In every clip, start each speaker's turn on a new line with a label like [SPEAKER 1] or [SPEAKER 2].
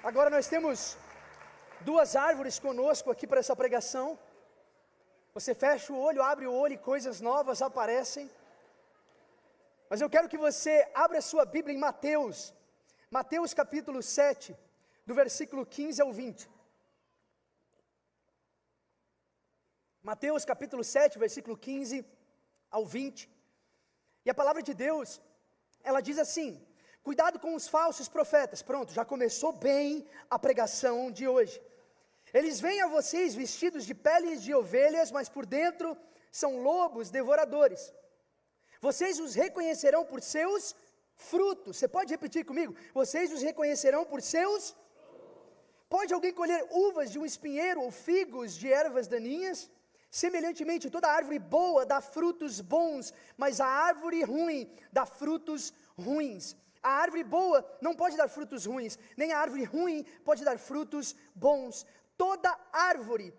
[SPEAKER 1] Agora nós temos duas árvores conosco aqui para essa pregação. Você fecha o olho, abre o olho e coisas novas aparecem. Mas eu quero que você abra a sua Bíblia em Mateus. Mateus capítulo 7, do versículo 15 ao 20. Mateus capítulo 7, versículo 15 ao 20. E a palavra de Deus, ela diz assim: cuidado com os falsos profetas. Pronto, já começou bem a pregação de hoje. Eles vêm a vocês vestidos de peles de ovelhas, mas por dentro são lobos devoradores. Vocês os reconhecerão por seus frutos. Você pode repetir comigo? Vocês os reconhecerão por seus frutos. Pode alguém colher uvas de um espinheiro ou figos de ervas daninhas? Semelhantemente, toda árvore boa dá frutos bons, mas a árvore ruim dá frutos ruins. A árvore boa não pode dar frutos ruins, nem a árvore ruim pode dar frutos bons. Toda árvore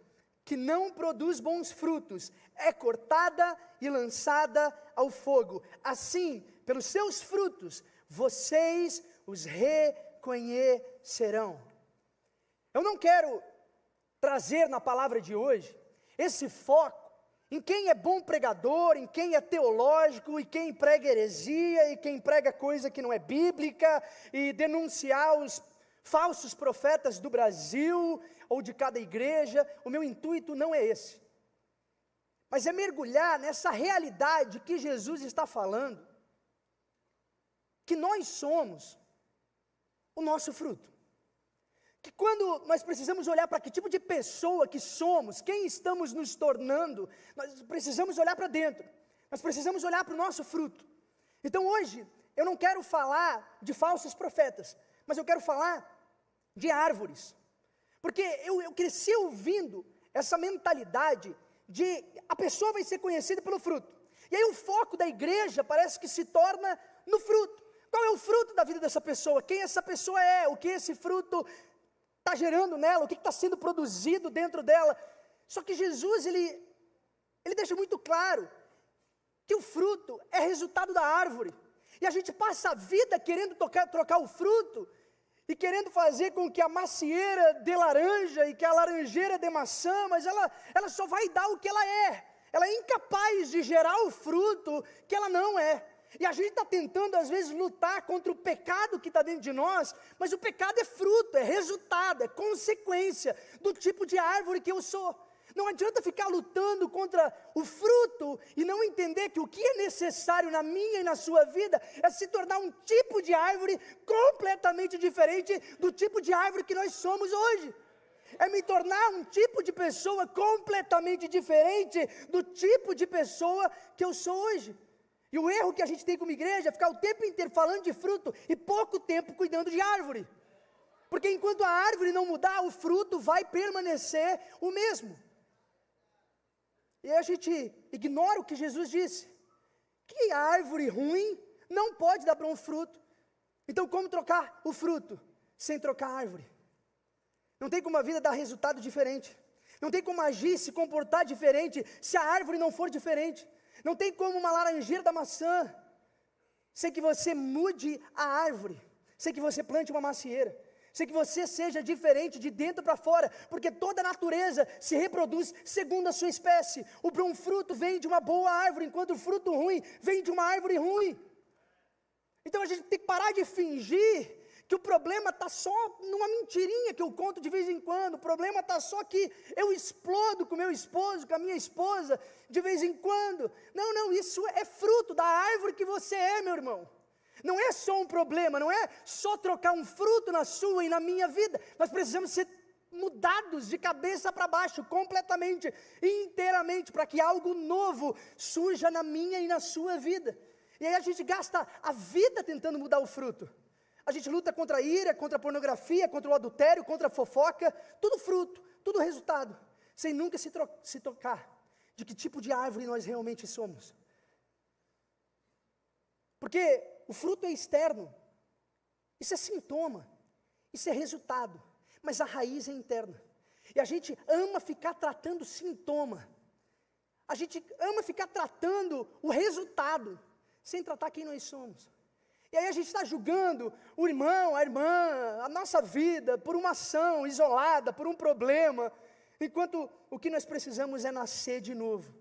[SPEAKER 1] que não produz bons frutos é cortada e lançada ao fogo. Assim, pelos seus frutos, vocês os reconhecerão. Eu não quero trazer na palavra de hoje esse foco em quem é bom pregador, em quem é teológico, e quem prega heresia, e quem prega coisa que não é bíblica, e denunciar os falsos profetas do Brasil, ou de cada igreja. O meu intuito não é esse, mas é mergulhar nessa realidade que Jesus está falando, que nós somos o nosso fruto. Que quando nós precisamos olhar para que tipo de pessoa que somos, quem estamos nos tornando, nós precisamos olhar para dentro, nós precisamos olhar para o nosso fruto. Então hoje, eu não quero falar de falsos profetas, mas eu quero falar de árvores, porque eu cresci ouvindo essa mentalidade de a pessoa vai ser conhecida pelo fruto, e aí o foco da igreja parece que se torna no fruto. Qual é o fruto da vida dessa pessoa? Quem essa pessoa é? O que esse fruto está gerando nela, o que está sendo produzido dentro dela? Só que Jesus, ele deixa muito claro que o fruto é resultado da árvore, e a gente passa a vida querendo trocar o fruto, e querendo fazer com que a macieira dê laranja, e que a laranjeira dê maçã, mas ela só vai dar o que ela é incapaz de gerar o fruto que ela não é. E a gente está tentando às vezes lutar contra o pecado que está dentro de nós, mas o pecado é fruto, é resultado, é consequência do tipo de árvore que eu sou. Não adianta ficar lutando contra o fruto e não entender que o que é necessário na minha e na sua vida é se tornar um tipo de árvore completamente diferente do tipo de árvore que nós somos hoje. É me tornar um tipo de pessoa completamente diferente do tipo de pessoa que eu sou hoje. E o erro que a gente tem como igreja é ficar o tempo inteiro falando de fruto e pouco tempo cuidando de árvore. Porque enquanto a árvore não mudar, o fruto vai permanecer o mesmo. E aí a gente ignora o que Jesus disse, que a árvore ruim não pode dar bom fruto. Então como trocar o fruto sem trocar a árvore? Não tem como a vida dar resultado diferente. Não tem como agir, se comportar diferente se a árvore não for diferente. Não tem como uma laranjeira da maçã sem que você mude a árvore, sem que você plante uma macieira, sem que você seja diferente de dentro para fora, porque toda a natureza se reproduz segundo a sua espécie. O bom fruto vem de uma boa árvore, enquanto o fruto ruim vem de uma árvore ruim. Então a gente tem que parar de fingir que o problema está só numa mentirinha que eu conto de vez em quando. O problema está só que eu explodo com meu esposo, com a minha esposa, de vez em quando. Não, isso é fruto da árvore que você é, meu irmão. Não é só um problema, não é só trocar um fruto na sua e na minha vida. Nós precisamos ser mudados de cabeça para baixo, completamente, inteiramente, para que algo novo surja na minha e na sua vida. E aí a gente gasta a vida tentando mudar o fruto. A gente luta contra a ira, contra a pornografia, contra o adultério, contra a fofoca, tudo fruto, tudo resultado, sem nunca se tocar de que tipo de árvore nós realmente somos. Porque o fruto é externo, isso é sintoma, isso é resultado, mas a raiz é interna. E a gente ama ficar tratando sintoma, a gente ama ficar tratando o resultado, sem tratar quem nós somos. E aí a gente está julgando o irmão, a irmã, a nossa vida, por uma ação isolada, por um problema, enquanto o que nós precisamos é nascer de novo.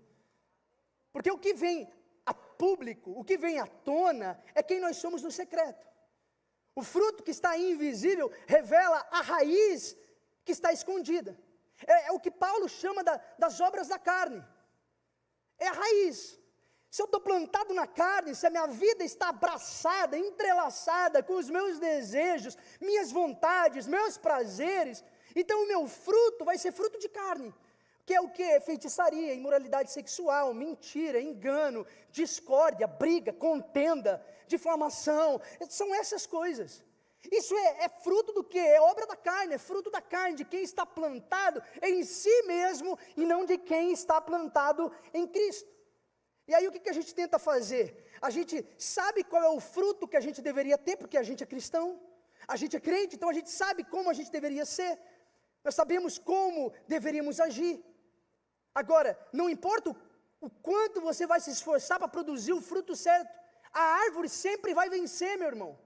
[SPEAKER 1] Porque o que vem a público, o que vem à tona, é quem nós somos no secreto. O fruto que está invisível revela a raiz que está escondida. É o que Paulo chama das obras da carne. É a raiz. Se eu estou plantado na carne, se a minha vida está abraçada, entrelaçada com os meus desejos, minhas vontades, meus prazeres, então o meu fruto vai ser fruto de carne. Que é o que? Feitiçaria, imoralidade sexual, mentira, engano, discórdia, briga, contenda, difamação. São essas coisas. Isso é fruto do quê? É obra da carne, é fruto da carne, de quem está plantado em si mesmo e não de quem está plantado em Cristo. E aí o que a gente tenta fazer? A gente sabe qual é o fruto que a gente deveria ter, porque a gente é cristão, a gente é crente, então a gente sabe como a gente deveria ser, nós sabemos como deveríamos agir. Agora, não importa o quanto você vai se esforçar para produzir o fruto certo, a árvore sempre vai vencer, meu irmão.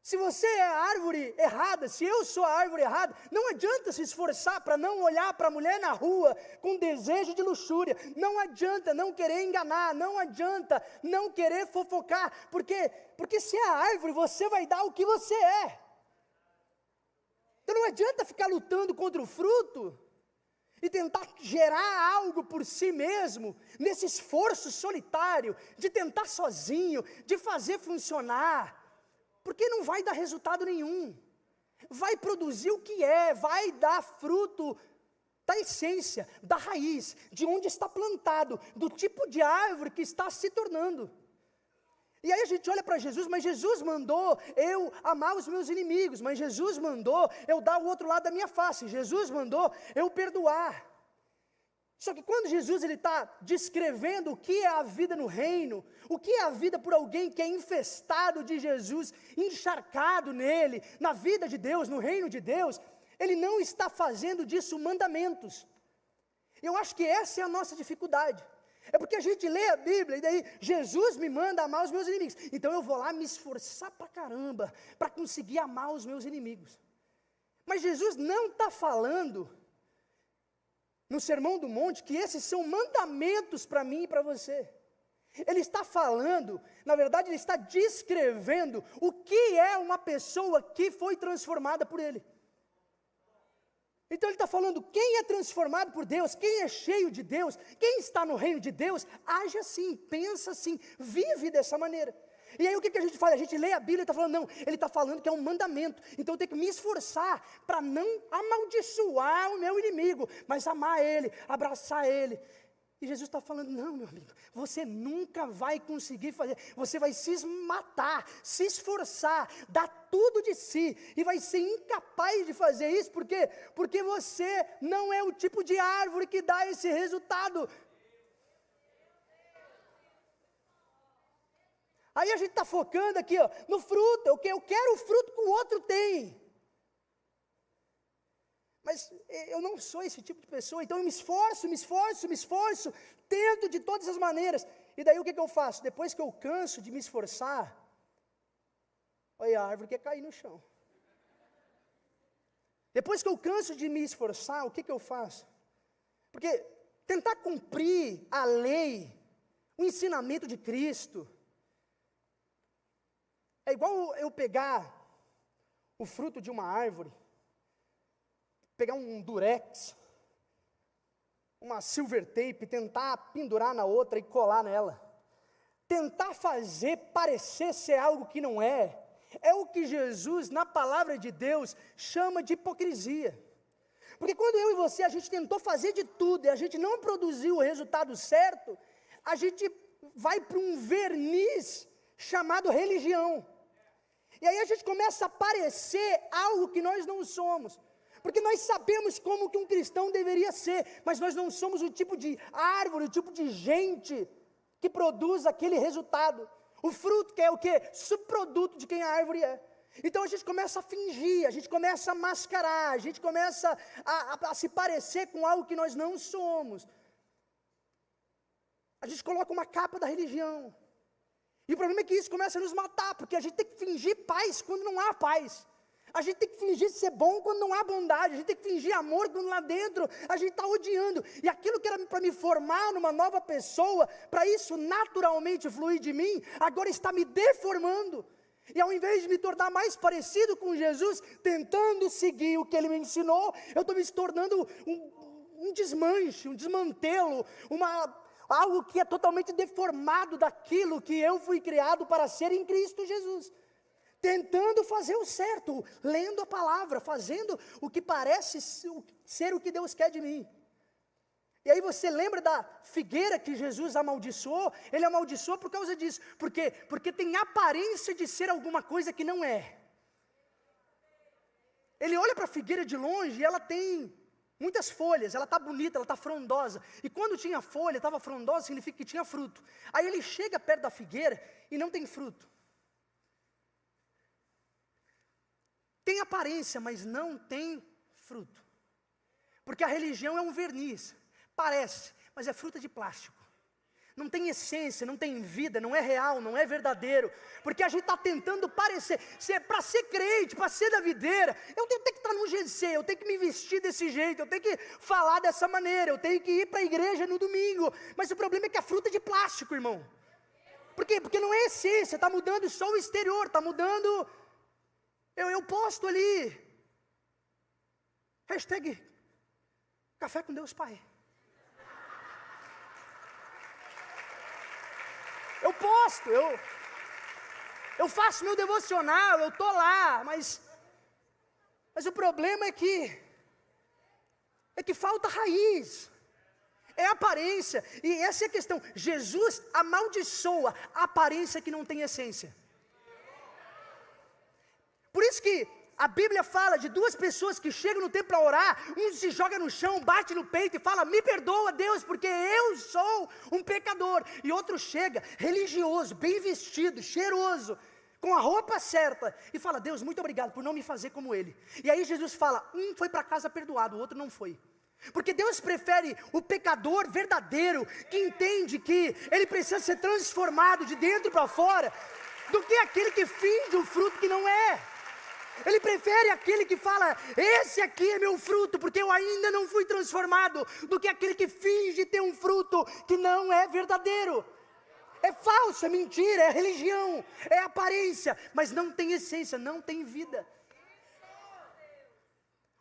[SPEAKER 1] Se você é a árvore errada, se eu sou a árvore errada, não adianta se esforçar para não olhar para a mulher na rua com desejo de luxúria, não adianta não querer enganar, não adianta não querer fofocar, porque se é a árvore, você vai dar o que você é. Então não adianta ficar lutando contra o fruto e tentar gerar algo por si mesmo, nesse esforço solitário, de tentar sozinho, de fazer funcionar, porque não vai dar resultado nenhum, vai produzir o que é, vai dar fruto da essência, da raiz, de onde está plantado, do tipo de árvore que está se tornando. E aí a gente olha para Jesus, mas Jesus mandou eu amar os meus inimigos, mas Jesus mandou eu dar o outro lado da minha face, Jesus mandou eu perdoar. Só que quando Jesus está descrevendo o que é a vida no reino, o que é a vida por alguém que é infestado de Jesus, encharcado nele, na vida de Deus, no reino de Deus, ele não está fazendo disso mandamentos. Eu acho que essa é a nossa dificuldade. É porque a gente lê a Bíblia e daí Jesus me manda amar os meus inimigos. Então eu vou lá me esforçar pra caramba para conseguir amar os meus inimigos. Mas Jesus não está falando no Sermão do Monte que esses são mandamentos para mim e para você. Ele está falando, na verdade ele está descrevendo o que é uma pessoa que foi transformada por ele. Então ele está falando, quem é transformado por Deus, quem é cheio de Deus, quem está no reino de Deus, age assim, pensa assim, vive dessa maneira. E aí o que a gente faz? A gente lê a Bíblia e está falando, não, ele está falando que é um mandamento, então eu tenho que me esforçar para não amaldiçoar o meu inimigo, mas amar ele, abraçar ele. E Jesus está falando, não, meu amigo, você nunca vai conseguir fazer, você vai se matar, se esforçar, dar tudo de si, e vai ser incapaz de fazer isso, por quê? Porque você não é o tipo de árvore que dá esse resultado. Aí a gente está focando aqui, ó, no fruto, eu quero o fruto que o outro tem. Mas eu não sou esse tipo de pessoa, então eu me esforço, tento de todas as maneiras. E daí o que eu faço? Depois que eu canso de me esforçar, olha, a árvore quer cair no chão. Depois que eu canso de me esforçar, o que eu faço? Porque tentar cumprir a lei, o ensinamento de Cristo, é igual eu pegar o fruto de uma árvore, pegar um durex, uma silver tape, tentar pendurar na outra e colar nela. Tentar fazer parecer ser algo que não é o que Jesus, na palavra de Deus, chama de hipocrisia. Porque quando eu e você, a gente tentou fazer de tudo e a gente não produziu o resultado certo, a gente vai para um verniz chamado religião. E aí a gente começa a parecer algo que nós não somos. Porque nós sabemos como que um cristão deveria ser, mas nós não somos o tipo de árvore, o tipo de gente que produz aquele resultado. O fruto que é o quê? Subproduto de quem a árvore é. Então a gente começa a fingir, a gente começa a mascarar, a gente começa a se parecer com algo que nós não somos. A gente coloca uma capa da religião. E o problema é que isso começa a nos matar, porque a gente tem que fingir paz quando não há paz. A gente tem que fingir ser bom quando não há bondade. A gente tem que fingir amor quando lá dentro a gente está odiando. E aquilo que era para me formar numa nova pessoa, para isso naturalmente fluir de mim, agora está me deformando. E ao invés de me tornar mais parecido com Jesus, tentando seguir o que Ele me ensinou, eu estou me tornando um desmanche, um desmantelo, algo que é totalmente deformado daquilo que eu fui criado para ser em Cristo Jesus. Tentando fazer o certo, lendo a palavra, fazendo o que parece ser o que Deus quer de mim. E aí você lembra da figueira que Jesus amaldiçoou? Ele amaldiçoou por causa disso. Por quê? Porque tem aparência de ser alguma coisa que não é. Ele olha para a figueira de longe e ela tem muitas folhas, ela está bonita, ela está frondosa. E quando tinha folha, estava frondosa, significa que tinha fruto. Aí ele chega perto da figueira e não tem fruto. Tem aparência, mas não tem fruto. Porque a religião é um verniz. Parece, mas é fruta de plástico. Não tem essência, não tem vida, não é real, não é verdadeiro. Porque a gente está tentando parecer. Para ser crente, para ser da videira, eu tenho que estar no GC, eu tenho que me vestir desse jeito, eu tenho que falar dessa maneira, eu tenho que ir para a igreja no domingo. Mas o problema é que é fruta de plástico, irmão. Por quê? Porque não é essência, está mudando só o exterior, está mudando. Eu posto ali, hashtag Café com Deus Pai. Eu posto, eu faço meu devocional, eu estou lá, mas o problema é que falta raiz, é aparência, e essa é a questão. Jesus amaldiçoa a aparência que não tem essência. Por isso que a Bíblia fala de duas pessoas que chegam no templo para orar, um se joga no chão, bate no peito e fala: me perdoa, Deus, porque eu sou um pecador. E outro chega, religioso, bem vestido, cheiroso, com a roupa certa, e fala: Deus, muito obrigado por não me fazer como ele. E aí Jesus fala: um foi para casa perdoado, o outro não foi. Porque Deus prefere o pecador verdadeiro, que entende que ele precisa ser transformado de dentro para fora, do que aquele que finge um fruto que não é. Ele prefere aquele que fala: esse aqui é meu fruto, porque eu ainda não fui transformado, do que aquele que finge ter um fruto que não é verdadeiro. É falso, é mentira, é religião, é aparência, mas não tem essência, não tem vida.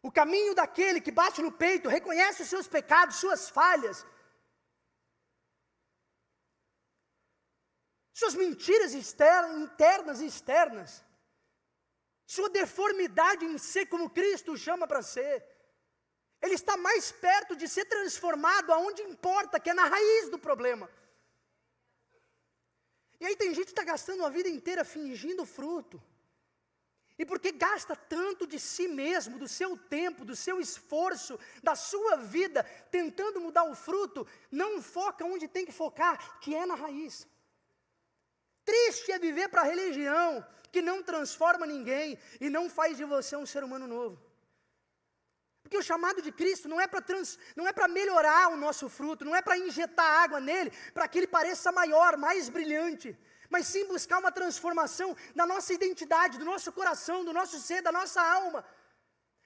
[SPEAKER 1] O caminho daquele que bate no peito, reconhece os seus pecados, suas falhas, suas mentiras internas e externas, sua deformidade em ser como Cristo chama para ser. Ele está mais perto de ser transformado aonde importa, que é na raiz do problema. E aí tem gente que está gastando a vida inteira fingindo fruto. E porque gasta tanto de si mesmo, do seu tempo, do seu esforço, da sua vida, tentando mudar o fruto, não foca onde tem que focar, que é na raiz. Triste é viver para a religião, que não transforma ninguém e não faz de você um ser humano novo. Porque o chamado de Cristo não é para melhorar o nosso fruto, não é para injetar água nele, para que ele pareça maior, mais brilhante, mas sim buscar uma transformação da nossa identidade, do nosso coração, do nosso ser, da nossa alma.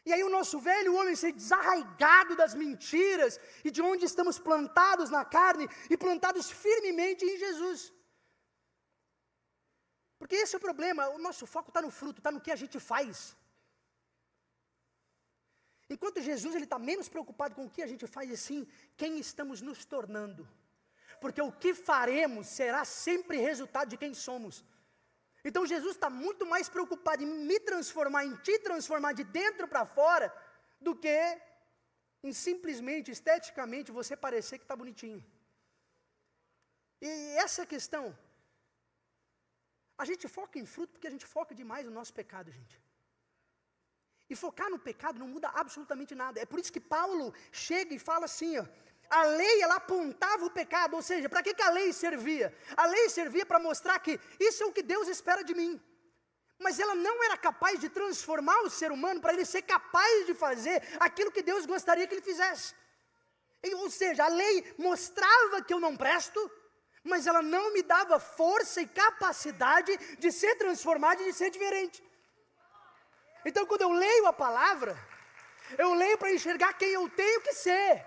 [SPEAKER 1] E aí o nosso velho homem ser desarraigado das mentiras e de onde estamos plantados na carne e plantados firmemente em Jesus. Porque esse é o problema, o nosso foco está no fruto, está no que a gente faz. Enquanto Jesus está menos preocupado com o que a gente faz, e sim, quem estamos nos tornando. Porque o que faremos será sempre resultado de quem somos. Então Jesus está muito mais preocupado em me transformar, em te transformar de dentro para fora, do que em simplesmente, esteticamente, você parecer que está bonitinho. E essa é a questão. A gente foca em fruto porque a gente foca demais no nosso pecado, gente. E focar no pecado não muda absolutamente nada. É por isso que Paulo chega e fala assim, ó, a lei, ela apontava o pecado, ou seja, para que a lei servia? A lei servia para mostrar que isso é o que Deus espera de mim. Mas ela não era capaz de transformar o ser humano para ele ser capaz de fazer aquilo que Deus gostaria que ele fizesse. Ou seja, a lei mostrava que eu não presto, mas ela não me dava força e capacidade de ser transformado e de ser diferente. Então, quando eu leio a palavra, eu leio para enxergar quem eu tenho que ser,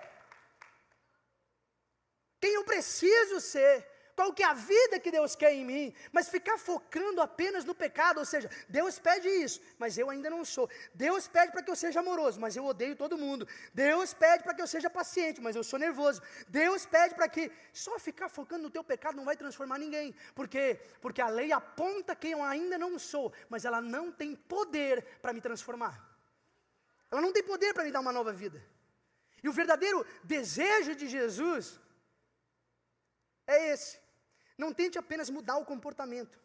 [SPEAKER 1] quem eu preciso ser, qual que é a vida que Deus quer em mim, mas ficar focando apenas no pecado, ou seja, Deus pede isso, mas eu ainda não sou. Deus pede para que eu seja amoroso, mas eu odeio todo mundo. Deus pede para que eu seja paciente, mas eu sou nervoso. Deus pede para que, só ficar focando no teu pecado não vai transformar ninguém. Por quê? Porque a lei aponta quem eu ainda não sou, mas ela não tem poder para me transformar. Ela não tem poder para me dar uma nova vida. E o verdadeiro desejo de Jesus é esse. Não tente apenas mudar o comportamento.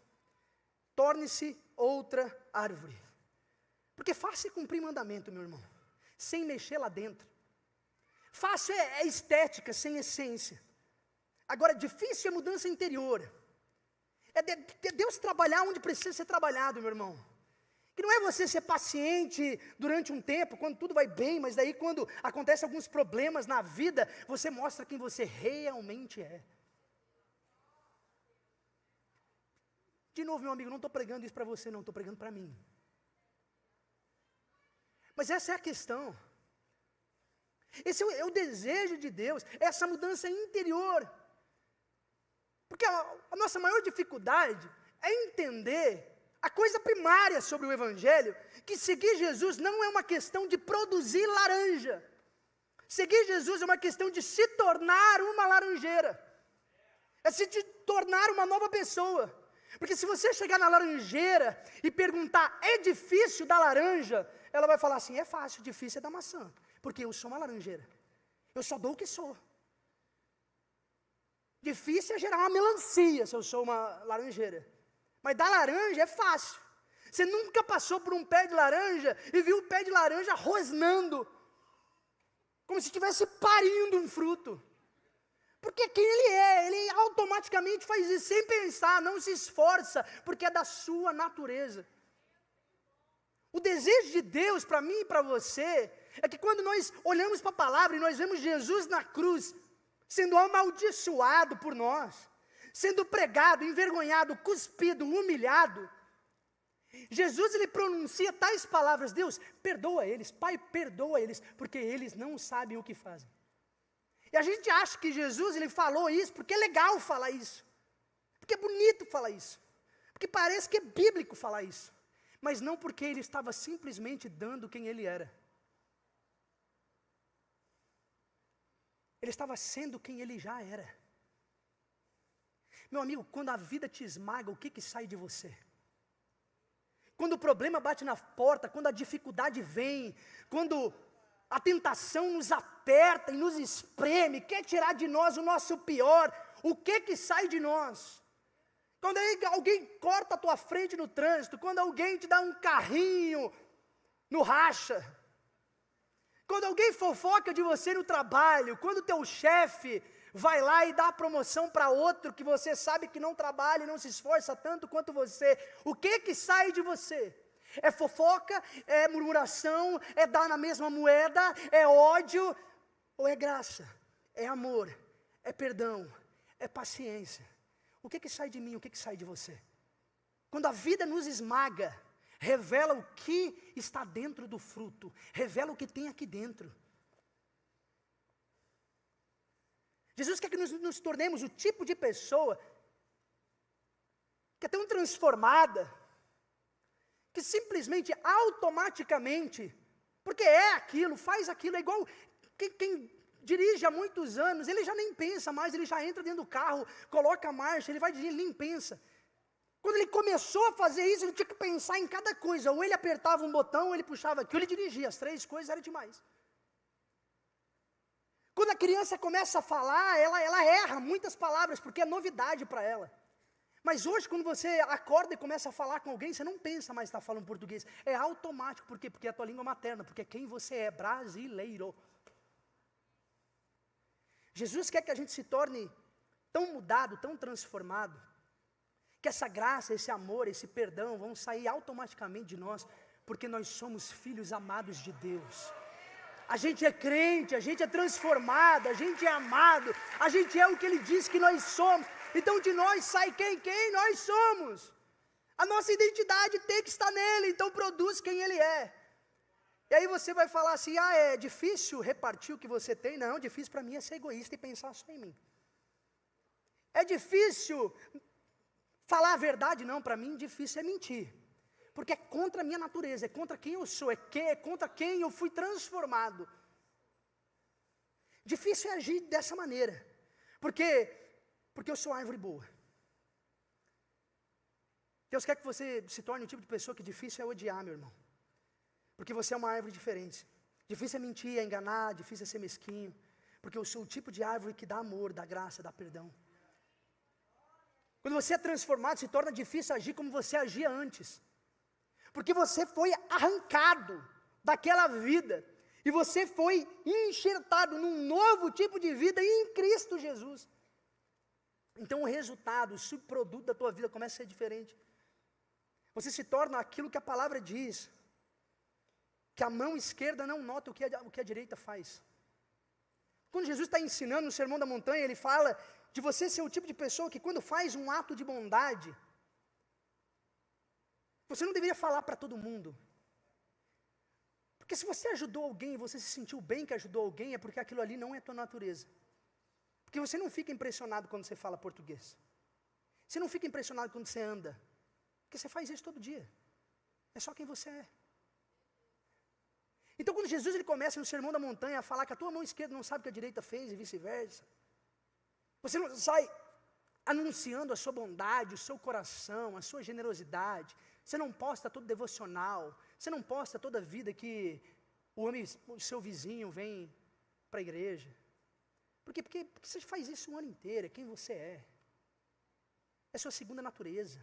[SPEAKER 1] Torne-se outra árvore. Porque fácil é cumprir mandamento, meu irmão, sem mexer lá dentro. Fácil é estética, sem essência. Agora, difícil é mudança interior. É Deus trabalhar onde precisa ser trabalhado, meu irmão. Que não é você ser paciente durante um tempo, quando tudo vai bem, mas daí quando acontecem alguns problemas na vida, você mostra quem você realmente é. De novo, meu amigo, não estou pregando isso para você, não, estou pregando para mim. Mas essa é a questão. Esse é o desejo de Deus, essa mudança interior. Porque a nossa maior dificuldade é entender a coisa primária sobre o Evangelho, que seguir Jesus não é uma questão de produzir laranja. Seguir Jesus é uma questão de se tornar uma laranjeira. É se tornar uma nova pessoa. Porque se você chegar na laranjeira e perguntar, é difícil dar laranja? Ela vai falar assim, é fácil, difícil é dar maçã. Porque eu sou uma laranjeira. Eu só dou o que sou. Difícil é gerar uma melancia se eu sou uma laranjeira. Mas dar laranja é fácil. Você nunca passou por um pé de laranja e viu o pé de laranja rosnando. Como se estivesse parindo um fruto. Porque quem ele automaticamente faz isso, sem pensar, não se esforça, porque é da sua natureza. O desejo de Deus para mim e para você, é que quando nós olhamos para a palavra e nós vemos Jesus na cruz, sendo amaldiçoado por nós, sendo pregado, envergonhado, cuspido, humilhado, Jesus ele pronuncia tais palavras, Deus, perdoa eles, Pai, perdoa eles, porque eles não sabem o que fazem. E a gente acha que Jesus, ele falou isso porque é legal falar isso. Porque é bonito falar isso. Porque parece que é bíblico falar isso. Mas não porque ele estava simplesmente dando quem ele era. Ele estava sendo quem ele já era. Meu amigo, quando a vida te esmaga, o que sai de você? Quando o problema bate na porta, quando a dificuldade vem, quando a tentação nos aperta e nos espreme, quer tirar de nós o nosso pior, o que sai de nós? Quando alguém corta a tua frente no trânsito, quando alguém te dá um carrinho no racha, quando alguém fofoca de você no trabalho, quando o teu chefe vai lá e dá a promoção para outro que você sabe que não trabalha e não se esforça tanto quanto você, o que sai de você? É fofoca, é murmuração, é dar na mesma moeda, é ódio, ou é graça, é amor, é perdão, é paciência. O que sai de mim, o que sai de você? Quando a vida nos esmaga, revela o que está dentro do fruto, revela o que tem aqui dentro. Jesus quer que nos tornemos o tipo de pessoa que é tão transformada, que simplesmente, automaticamente, porque é aquilo, faz aquilo, é igual quem dirige há muitos anos, ele já nem pensa mais, ele já entra dentro do carro, coloca a marcha, ele vai dirigir, ele nem pensa. Quando ele começou a fazer isso, ele tinha que pensar em cada coisa, ou ele apertava um botão, ou ele puxava aqui, ou ele dirigia, as três coisas eram demais. Quando a criança começa a falar, ela erra muitas palavras, porque é novidade para ela. Mas hoje, quando você acorda e começa a falar com alguém, você não pensa mais estar falando português. É automático. Por quê? Porque é a tua língua materna. Porque é quem você é, brasileiro. Jesus quer que a gente se torne tão mudado, tão transformado, que essa graça, esse amor, esse perdão vão sair automaticamente de nós, porque nós somos filhos amados de Deus. A gente é crente, a gente é transformado, a gente é amado, a gente é o que Ele diz que nós somos. Então de nós sai quem? Quem nós somos. A nossa identidade tem que estar nele, então produz quem ele é. E aí você vai falar assim, é difícil repartir o que você tem? Não, difícil para mim é ser egoísta e pensar só em mim. É difícil falar a verdade? Não, para mim difícil é mentir. Porque é contra a minha natureza, é contra quem eu sou, é contra quem eu fui transformado. Difícil é agir dessa maneira. Porque eu sou árvore boa. Deus quer que você se torne um tipo de pessoa que difícil é odiar, meu irmão. Porque você é uma árvore diferente. Difícil é mentir, é enganar, difícil é ser mesquinho. Porque eu sou o tipo de árvore que dá amor, dá graça, dá perdão. Quando você é transformado, se torna difícil agir como você agia antes. Porque você foi arrancado daquela vida. E você foi enxertado num novo tipo de vida em Cristo Jesus. Então o resultado, o subproduto da tua vida começa a ser diferente. Você se torna aquilo que a palavra diz. Que a mão esquerda não nota o que a direita faz. Quando Jesus está ensinando no Sermão da Montanha, ele fala de você ser o tipo de pessoa que quando faz um ato de bondade, você não deveria falar para todo mundo. Porque se você ajudou alguém e você se sentiu bem que ajudou alguém, é porque aquilo ali não é a tua natureza. Porque você não fica impressionado quando você fala português. Você não fica impressionado quando você anda. Porque você faz isso todo dia. É só quem você é. Então quando Jesus ele começa no Sermão da Montanha a falar que a tua mão esquerda não sabe o que a direita fez e vice-versa. Você não sai anunciando a sua bondade, o seu coração, a sua generosidade. Você não posta todo devocional. Você não posta toda a vida que o seu vizinho vem para a igreja. Por quê? Porque você faz isso o ano inteiro, é quem você é. É sua segunda natureza.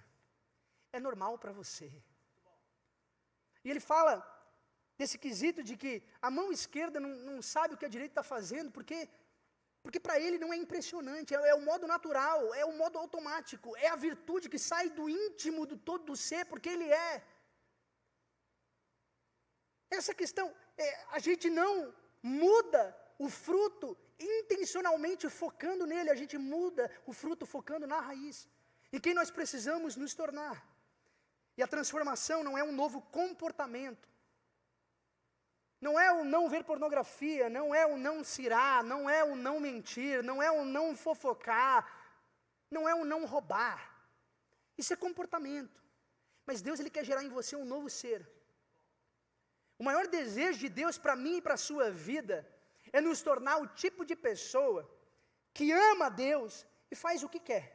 [SPEAKER 1] É normal para você. E ele fala desse quesito de que a mão esquerda não sabe o que a direita está fazendo, porque para ele não é impressionante, é o modo natural, é o modo automático, é a virtude que sai do íntimo do todo do ser, porque ele é. Essa questão, a gente não muda o fruto intencionalmente focando nele, a gente muda o fruto focando na raiz, em quem nós precisamos nos tornar. E a transformação não é um novo comportamento, não é o não ver pornografia, não é o não cirar, não é o não mentir, não é o não fofocar, não é o não roubar. Isso é comportamento. Mas Deus ele quer gerar em você um novo ser. O maior desejo de Deus para mim e para a sua vida é nos tornar o tipo de pessoa que ama a Deus e faz o que quer.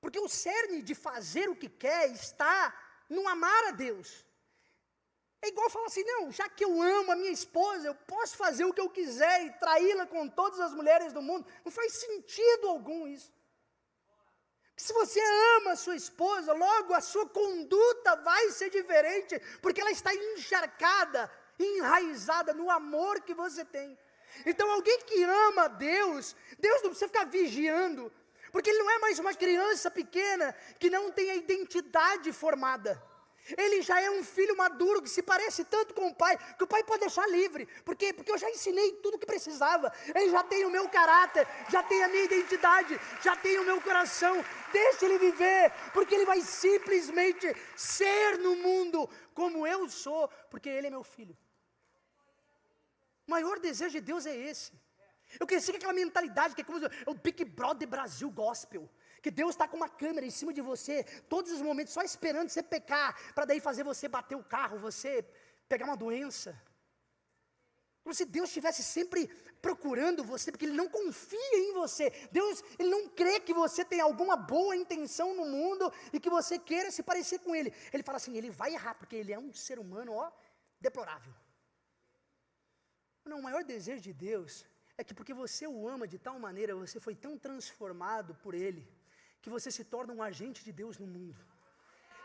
[SPEAKER 1] Porque o cerne de fazer o que quer está no amar a Deus. É igual falar assim, não, já que eu amo a minha esposa, eu posso fazer o que eu quiser e traí-la com todas as mulheres do mundo. Não faz sentido algum isso. Se você ama a sua esposa, logo a sua conduta vai ser diferente, porque ela está encharcada, enraizada no amor que você tem. Então alguém que ama a Deus não precisa ficar vigiando, porque ele não é mais uma criança pequena que não tem a identidade formada. Ele já é um filho maduro que se parece tanto com o pai, que o pai pode deixar livre. Por quê? Porque eu já ensinei tudo o que precisava. Ele já tem o meu caráter, já tem a minha identidade, já tem o meu coração. Deixa ele viver, porque ele vai simplesmente ser no mundo como eu sou, porque ele é meu filho. O maior desejo de Deus é esse. Eu cresci com aquela mentalidade que é como o Big Brother Brasil Gospel. Que Deus está com uma câmera em cima de você, todos os momentos, só esperando você pecar, para daí fazer você bater o carro, você pegar uma doença. Como se Deus estivesse sempre procurando você, porque Ele não confia em você. Deus, Ele não crê que você tem alguma boa intenção no mundo e que você queira se parecer com Ele. Ele fala assim, Ele vai errar, porque Ele é um ser humano, deplorável. Não, o maior desejo de Deus é que porque você o ama de tal maneira, você foi tão transformado por Ele, que você se torna um agente de Deus no mundo.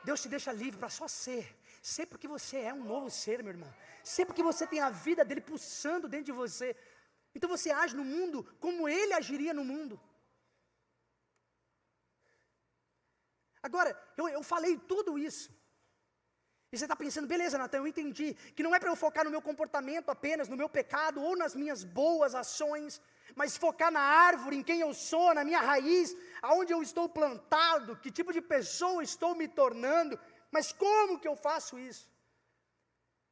[SPEAKER 1] Deus te deixa livre para só ser porque você é um novo ser, meu irmão. Ser porque você tem a vida dele pulsando dentro de você. Então você age no mundo como Ele agiria no mundo. Agora, eu falei tudo isso. E você está pensando, beleza, Natan, eu entendi, que não é para eu focar no meu comportamento apenas, no meu pecado, ou nas minhas boas ações, mas focar na árvore, em quem eu sou, na minha raiz, aonde eu estou plantado, que tipo de pessoa estou me tornando, mas como que eu faço isso?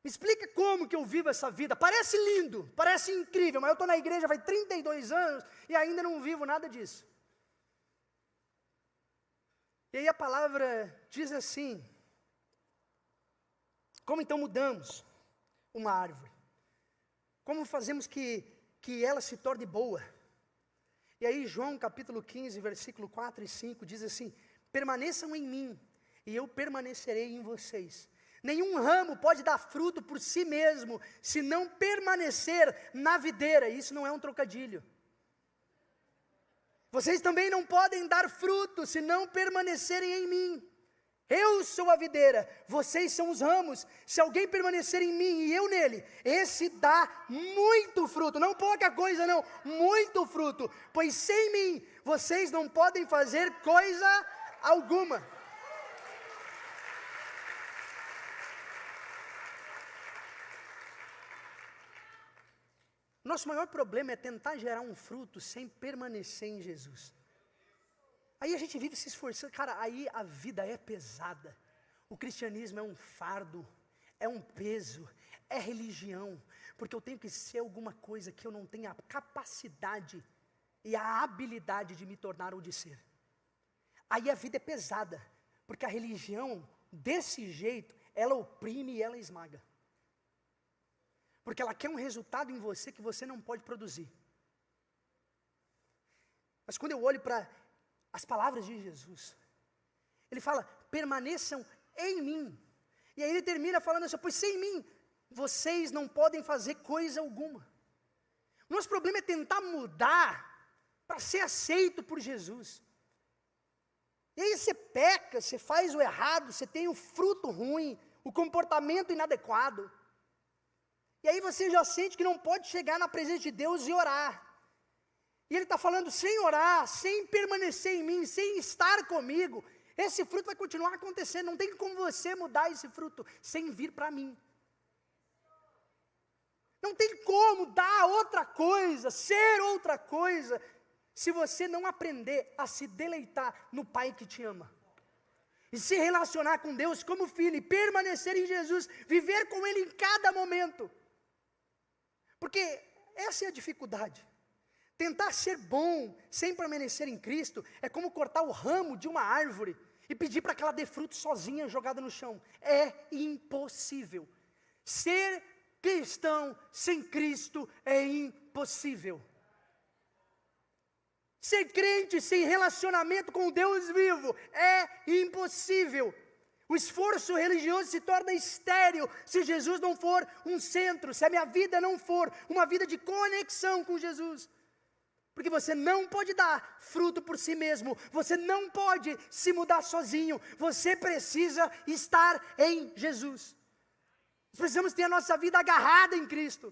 [SPEAKER 1] Me explica como que eu vivo essa vida. Parece lindo, parece incrível, mas eu estou na igreja faz 32 anos e ainda não vivo nada disso. E aí a palavra diz assim: como então mudamos uma árvore? Como fazemos que ela se torne boa? E aí João capítulo 15, versículo 4 e 5 diz assim: permaneçam em mim e eu permanecerei em vocês. Nenhum ramo pode dar fruto por si mesmo, se não permanecer na videira. Isso não é um trocadilho. Vocês também não podem dar fruto, se não permanecerem em mim. Eu sou a videira, vocês são os ramos. Se alguém permanecer em mim e eu nele, esse dá muito fruto. Não pouca coisa não, muito fruto. Pois sem mim, vocês não podem fazer coisa alguma. Nosso maior problema é tentar gerar um fruto sem permanecer em Jesus. Aí a gente vive se esforçando, cara, aí a vida é pesada. O cristianismo é um fardo, é um peso, é religião, porque eu tenho que ser alguma coisa que eu não tenho a capacidade e a habilidade de me tornar ou de ser. Aí a vida é pesada, porque a religião, desse jeito, ela oprime e ela esmaga. Porque ela quer um resultado em você que você não pode produzir. Mas quando eu olho para as palavras de Jesus, ele fala, permaneçam em mim. E aí ele termina falando assim, pois sem mim, vocês não podem fazer coisa alguma. O nosso problema é tentar mudar para ser aceito por Jesus. E aí você peca, você faz o errado, você tem o fruto ruim, o comportamento inadequado. E aí você já sente que não pode chegar na presença de Deus e orar. E ele está falando, sem orar, sem permanecer em mim, sem estar comigo, esse fruto vai continuar acontecendo. Não tem como você mudar esse fruto sem vir para mim. Não tem como dar outra coisa, ser outra coisa, se você não aprender a se deleitar no Pai que te ama. E se relacionar com Deus como filho, e permanecer em Jesus, viver com Ele em cada momento. Porque essa é a dificuldade. Tentar ser bom sem permanecer em Cristo é como cortar o ramo de uma árvore e pedir para que ela dê fruto sozinha jogada no chão. É impossível. Ser cristão sem Cristo é impossível. Ser crente sem relacionamento com Deus vivo é impossível. O esforço religioso se torna estéril se Jesus não for um centro, se a minha vida não for uma vida de conexão com Jesus. Porque você não pode dar fruto por si mesmo, você não pode se mudar sozinho, você precisa estar em Jesus. Nós precisamos ter a nossa vida agarrada em Cristo.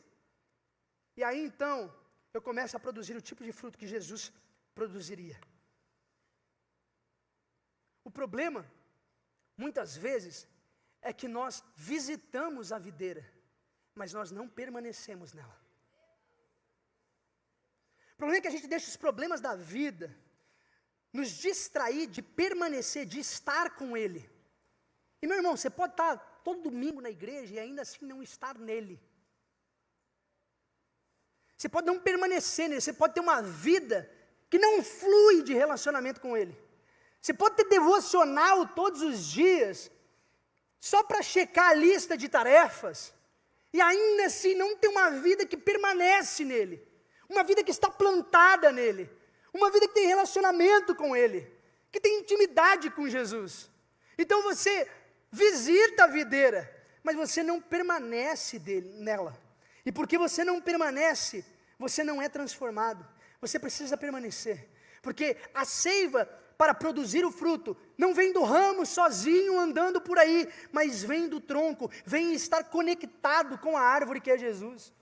[SPEAKER 1] E aí então, eu começo a produzir o tipo de fruto que Jesus produziria. O problema, muitas vezes, é que nós visitamos a videira, mas nós não permanecemos nela. O problema é que a gente deixa os problemas da vida nos distrair de permanecer, de estar com Ele. E meu irmão, você pode estar todo domingo na igreja e ainda assim não estar nele. Você pode não permanecer nele, você pode ter uma vida que não flui de relacionamento com Ele. Você pode ter devocional todos os dias, só para checar a lista de tarefas, e ainda assim não ter uma vida que permanece nele, uma vida que está plantada nele, uma vida que tem relacionamento com Ele, que tem intimidade com Jesus. Então você visita a videira, mas você não permanece nela. E porque você não permanece, você não é transformado. Você precisa permanecer, porque a seiva para produzir o fruto não vem do ramo sozinho andando por aí, mas vem do tronco, vem estar conectado com a árvore que é Jesus.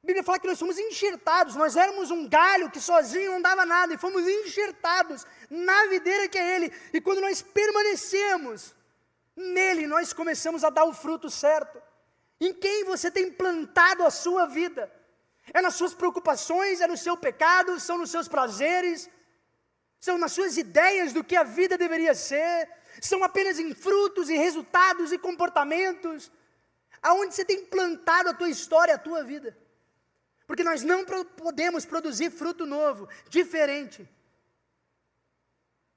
[SPEAKER 1] A Bíblia fala que nós somos enxertados, nós éramos um galho que sozinho não dava nada, e fomos enxertados na videira que é Ele, e quando nós permanecemos, Nele nós começamos a dar o fruto certo. Em quem você tem plantado a sua vida? É nas suas preocupações, é no seu pecado, são nos seus prazeres, são nas suas ideias do que a vida deveria ser, são apenas em frutos e resultados e comportamentos, aonde você tem plantado a tua história, a tua vida. Porque nós não podemos produzir fruto novo, diferente.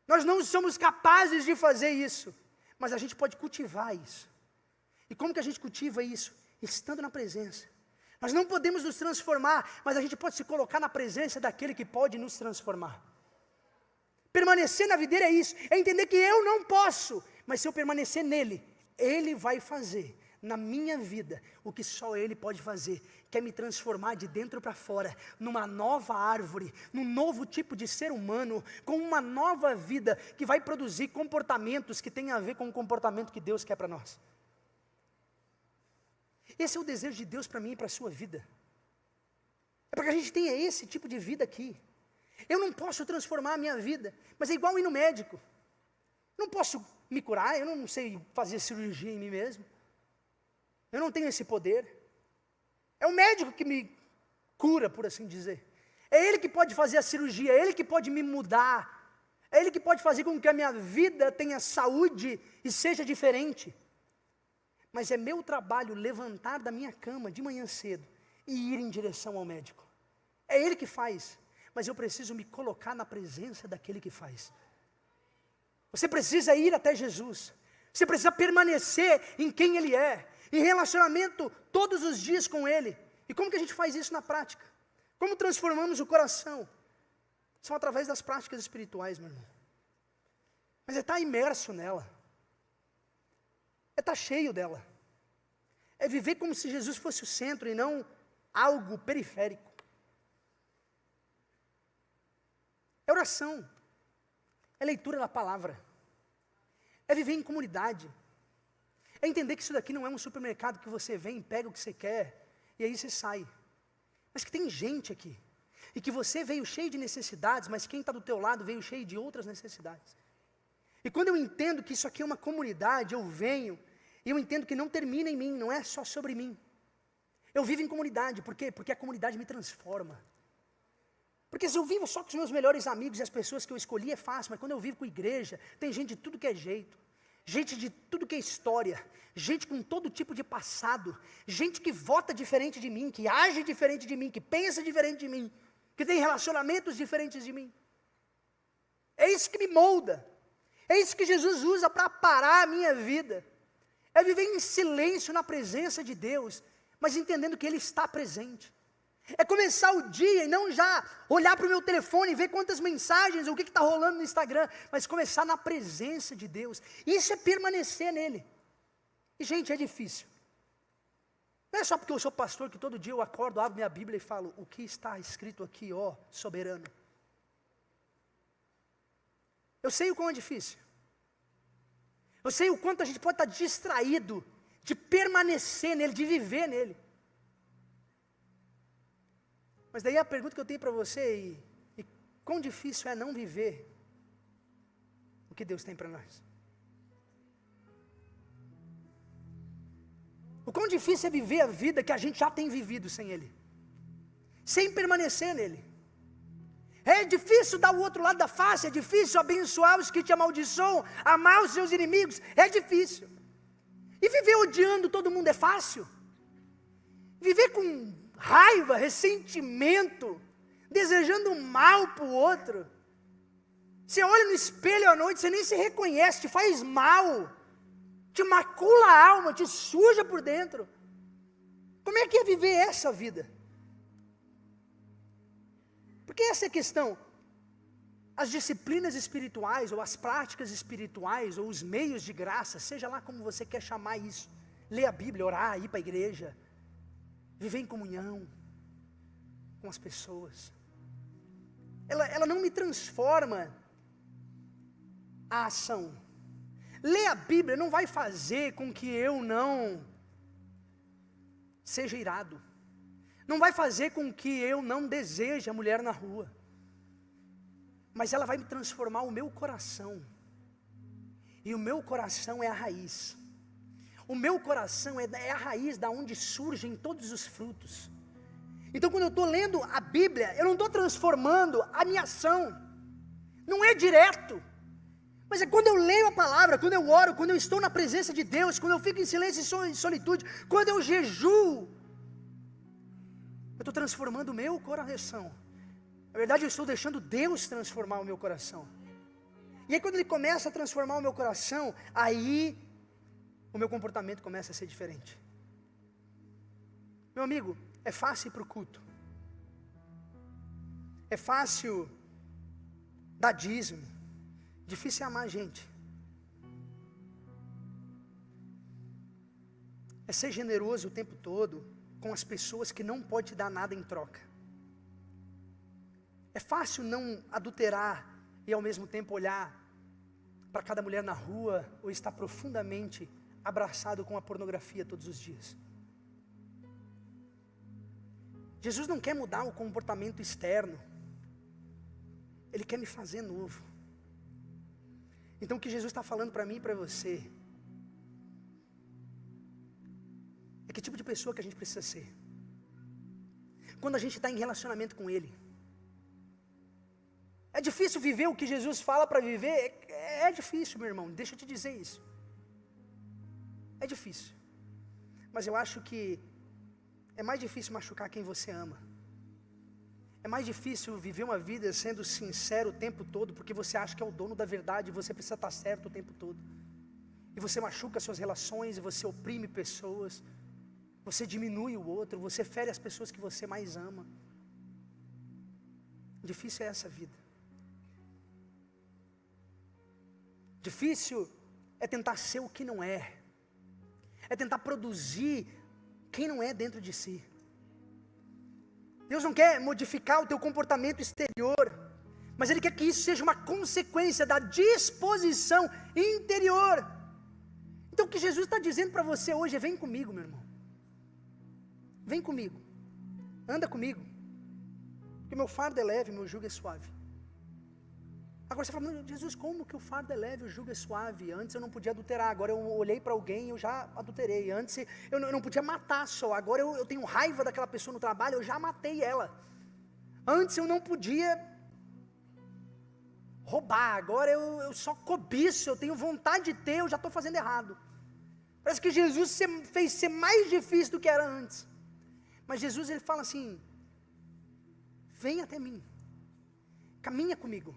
[SPEAKER 1] Nós não somos capazes de fazer isso, mas a gente pode cultivar isso. E como que a gente cultiva isso? Estando na presença. Nós não podemos nos transformar, mas a gente pode se colocar na presença daquele que pode nos transformar. Permanecer na videira é isso, é entender que eu não posso, mas se eu permanecer nele, ele vai fazer na minha vida o que só ele pode fazer, que é me transformar de dentro para fora, numa nova árvore, num novo tipo de ser humano, com uma nova vida, que vai produzir comportamentos que têm a ver com o comportamento que Deus quer para nós. Esse é o desejo de Deus para mim e para a sua vida. É para que a gente tenha esse tipo de vida aqui. Eu não posso transformar a minha vida, mas é igual ir no médico. Eu não posso me curar, eu não sei fazer cirurgia em mim mesmo. Eu não tenho esse poder. É o médico que me cura, por assim dizer. É ele que pode fazer a cirurgia, é ele que pode me mudar. É ele que pode fazer com que a minha vida tenha saúde e seja diferente. Mas é meu trabalho levantar da minha cama de manhã cedo e ir em direção ao médico. É ele que faz, mas eu preciso me colocar na presença daquele que faz. Você precisa ir até Jesus. Você precisa permanecer em quem Ele é, em relacionamento todos os dias com Ele. E como que a gente faz isso na prática? Como transformamos o coração? São através das práticas espirituais, meu irmão. Mas é estar imerso nela. É estar cheio dela. É viver como se Jesus fosse o centro e não algo periférico. É oração. É leitura da palavra. É viver em comunidade. É entender que isso daqui não é um supermercado que você vem, pega o que você quer e aí você sai. Mas que tem gente aqui. E que você veio cheio de necessidades, mas quem está do teu lado veio cheio de outras necessidades. E quando eu entendo que isso aqui é uma comunidade, eu venho e eu entendo que não termina em mim, não é só sobre mim. Eu vivo em comunidade, por quê? Porque a comunidade me transforma. Porque se eu vivo só com os meus melhores amigos e as pessoas que eu escolhi é fácil, mas quando eu vivo com igreja, tem gente de tudo que é jeito, gente de tudo que é história, gente com todo tipo de passado, gente que vota diferente de mim, que age diferente de mim, que pensa diferente de mim, que tem relacionamentos diferentes de mim. É isso que me molda. É isso que Jesus usa para parar a minha vida. É viver em silêncio na presença de Deus, mas entendendo que Ele está presente. É começar o dia e não já olhar para o meu telefone e ver quantas mensagens, o que está rolando no Instagram, mas começar na presença de Deus. Isso é permanecer nele. E gente, é difícil. Não é só porque eu sou pastor que todo dia eu acordo, abro minha Bíblia e falo, o que está escrito aqui, ó soberano. Eu sei o quão é difícil. Eu sei o quanto a gente pode estar distraído de permanecer nele, de viver nele. Mas daí a pergunta que eu tenho para você, e quão difícil é não viver o que Deus tem para nós? O quão difícil é viver a vida que a gente já tem vivido sem Ele, sem permanecer nele. É difícil dar o outro lado da face, é difícil abençoar os que te amaldiçoam, amar os seus inimigos, é difícil. E viver odiando todo mundo é fácil? Viver com raiva, ressentimento, desejando mal para o outro. Você olha no espelho à noite, você nem se reconhece, te faz mal, te macula a alma, te suja por dentro. Como é que é viver essa vida? Porque essa é a questão. As disciplinas espirituais, ou as práticas espirituais, ou os meios de graça, seja lá como você quer chamar isso, ler a Bíblia, orar, ir para a igreja, viver em comunhão com as pessoas, ela não me transforma a ação. Ler a Bíblia não vai fazer com que eu não seja irado, não vai fazer com que eu não deseje a mulher na rua, mas ela vai me transformar o meu coração, e o meu coração é a raiz. o meu coração é a raiz da onde surgem todos os frutos. Então quando eu estou lendo a Bíblia, eu não estou transformando a minha ação, não é direto, mas é quando eu leio a palavra, quando eu oro, quando eu estou na presença de Deus, quando eu fico em silêncio e solitude, quando eu jejuo, eu estou transformando o meu coração. Na verdade, eu estou deixando Deus transformar o meu coração. E aí quando Ele começa a transformar o meu coração, aí o meu comportamento começa a ser diferente. Meu amigo, é fácil ir para o culto. É fácil dar dízimo. Difícil é amar a gente. É ser generoso o tempo todo com as pessoas que não pode te dar nada em troca. É fácil não adulterar e ao mesmo tempo olhar para cada mulher na rua ou estar profundamente abraçado com a pornografia todos os dias. Jesus não quer mudar o comportamento externo. Ele quer me fazer novo. Então o que Jesus está falando para mim e para você é que tipo de pessoa que a gente precisa ser. Quando a gente está em relacionamento com Ele. É difícil viver o que Jesus fala para viver? É difícil, meu irmão, deixa eu te dizer isso. É difícil. Mas eu acho que é mais difícil machucar quem você ama. É mais difícil viver uma vida sendo sincero o tempo todo, porque você acha que é o dono da verdade, e você precisa estar certo o tempo todo. E você machuca suas relações, e você oprime pessoas, você diminui o outro, você fere as pessoas que você mais ama. Difícil é essa vida. Difícil é tentar ser o que não é. É tentar produzir quem não é dentro de si. Deus não quer modificar o teu comportamento exterior, mas Ele quer que isso seja uma consequência da disposição interior. Então o que Jesus está dizendo para você hoje é: vem comigo, meu irmão. Vem comigo. Anda comigo. Porque meu fardo é leve, meu jugo é suave. Agora você fala: Jesus, como que o fardo é leve, o jugo é suave? Antes eu não podia adulterar, agora eu olhei para alguém e eu já adulterei. Antes eu não podia matar só, agora eu tenho raiva daquela pessoa no trabalho, eu já matei ela. Antes eu não podia roubar, agora eu só cobiço, eu tenho vontade de ter, eu já estou fazendo errado. Parece que Jesus fez ser mais difícil do que era antes. Mas Jesus, Ele fala assim: vem até mim, caminha comigo.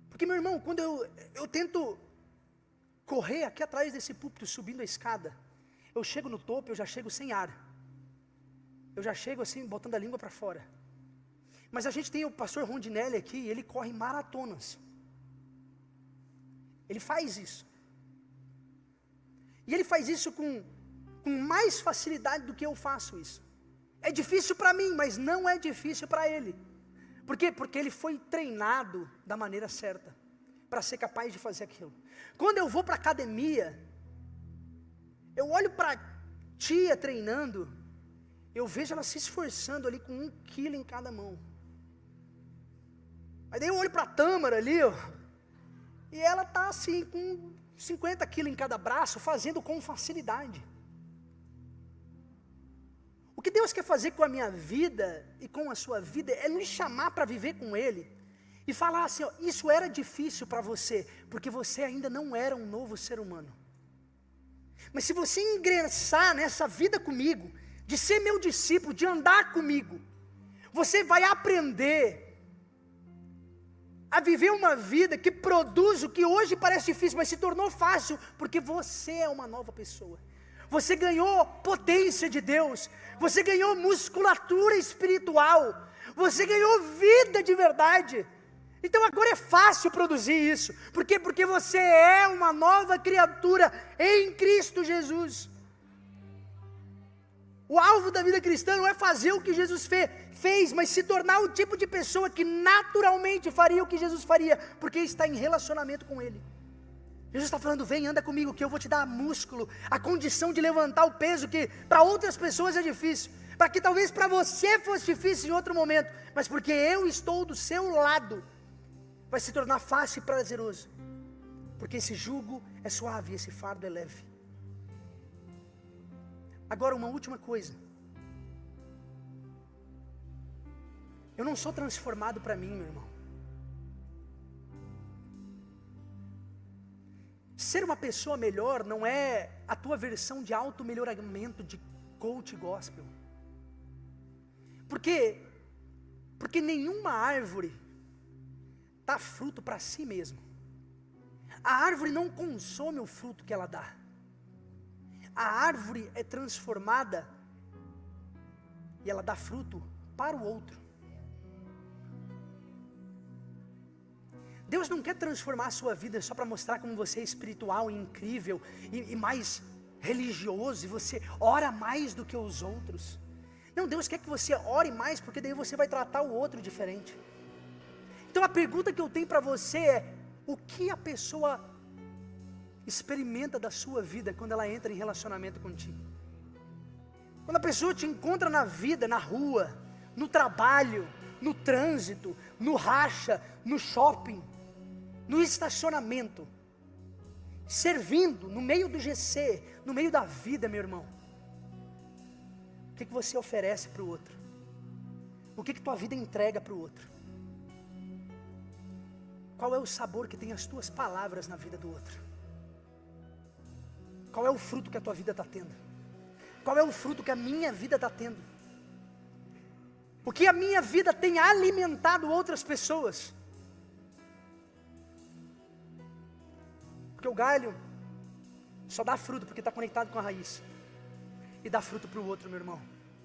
[SPEAKER 1] Porque, meu irmão, quando eu tento correr aqui atrás desse púlpito, subindo a escada, eu chego no topo, eu já chego sem ar. Eu já chego assim, botando a língua para fora. Mas a gente tem o pastor Rondinelli aqui, ele corre maratonas. Ele faz isso. E ele faz isso com mais facilidade do que eu faço isso. É difícil para mim, mas não é difícil para ele. Por quê? Porque ele foi treinado da maneira certa, para ser capaz de fazer aquilo. Quando eu vou para a academia, eu olho para a tia treinando, eu vejo ela se esforçando ali com 1 quilo em cada mão. Aí daí eu olho para a Tâmara ali, ó, e ela está assim, com 50 quilos em cada braço, fazendo com facilidade. O que Deus quer fazer com a minha vida e com a sua vida é nos chamar para viver com Ele e falar assim: ó, isso era difícil para você, porque você ainda não era um novo ser humano. Mas se você ingressar nessa vida comigo, de ser meu discípulo, de andar comigo, você vai aprender a viver uma vida que produz o que hoje parece difícil, mas se tornou fácil, porque você é uma nova pessoa. Você ganhou potência de Deus, você ganhou musculatura espiritual, você ganhou vida de verdade. Então agora é fácil produzir isso. Por quê? Porque você é uma nova criatura em Cristo Jesus. O alvo da vida cristã não é fazer o que Jesus fez, mas se tornar o tipo de pessoa que naturalmente faria o que Jesus faria, porque está em relacionamento com Ele. Jesus está falando: vem, anda comigo, que eu vou te dar músculo, a condição de levantar o peso que para outras pessoas é difícil, para que talvez para você fosse difícil em outro momento, mas porque eu estou do seu lado, vai se tornar fácil e prazeroso. Porque esse jugo é suave, esse fardo é leve. Agora, uma última coisa. Eu não sou transformado para mim, meu irmão. Ser uma pessoa melhor não é a tua versão de auto-melhoramento, de coach gospel. Porque nenhuma árvore dá fruto para si mesma. A árvore não consome o fruto que ela dá. A árvore é transformada e ela dá fruto para o outro. Deus não quer transformar a sua vida só para mostrar como você é espiritual e incrível e mais religioso, e você ora mais do que os outros. Não, Deus quer que você ore mais, porque daí você vai tratar o outro diferente. Então a pergunta que eu tenho para você é: o que a pessoa experimenta da sua vida quando ela entra em relacionamento contigo? Quando a pessoa te encontra na vida, na rua, no trabalho, no trânsito, no racha, no shopping, no estacionamento, servindo, no meio do GC, no meio da vida, meu irmão, o que você oferece para o outro? O que tua vida entrega para o outro? Qual é o sabor que tem as tuas palavras na vida do outro? Qual é o fruto que a tua vida está tendo? Qual é o fruto que a minha vida está tendo? O que a minha vida tem alimentado outras pessoas? Porque o galho só dá fruto porque está conectado com a raiz. E dá fruto para o outro, meu irmão.